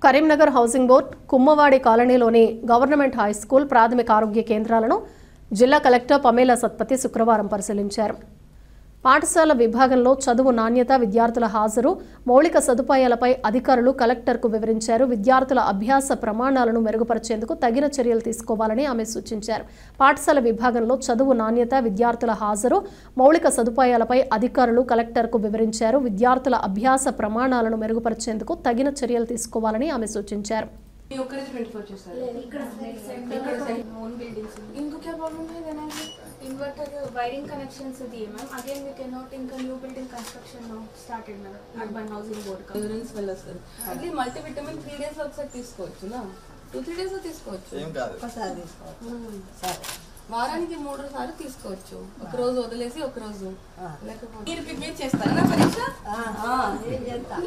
Karimnagar housing board కుమ్మవాడి కాలనీలోని government high school ప్రాథమిక ఆరోగ్య కేంద్రాలను జిల్లా కలెక్టర్ పమేలా సత్పతి శుక్రవారం పరిశీలించారు. పాఠశాల విభాగంలో చదువు నాణ్యత, విద్యార్థుల హాజరు, మౌలిక సదుపాయాలపై అధికారులు కలెక్టర్కు వివరించారు. విద్యార్థుల అభ్యాస ప్రమాణాలను మెరుగుపరిచేందుకు తగిన చర్యలు తీసుకోవాలని ఆమె సూచించారు. పాఠశాల విభాగంలో చదువు నాణ్యత, విద్యార్థుల హాజరు, మౌలిక సదుపాయాలపై అధికారులు కలెక్టర్కు వివరించారు. విద్యార్థుల అభ్యాస ప్రమాణాలను మెరుగుపరిచేందుకు తగిన చర్యలు తీసుకోవాలని ఆమె సూచించారు. Inverter wiring connections दिए मैम. Again we cannot इनका new building construction now started ma'am. Urban housing board का. Insurance वाला सर. अगली multivitamin 3 days లో ఒకసారి తీసుకోవచ్చు నా. 2-3 days లో తీసుకోవచ్చు. ఏం కాదు. ఒకసారి తీసుకోవచ్చు. సరే. వారానికి 3 సార్లు తీసుకోవచ్చు. ఒక రోజు వదిలేసి ఒక రోజు. లేకపోతే మీరు ప్రిపేర్ చేస్తారా నా పరీక్ష? ఏం చేస్తా.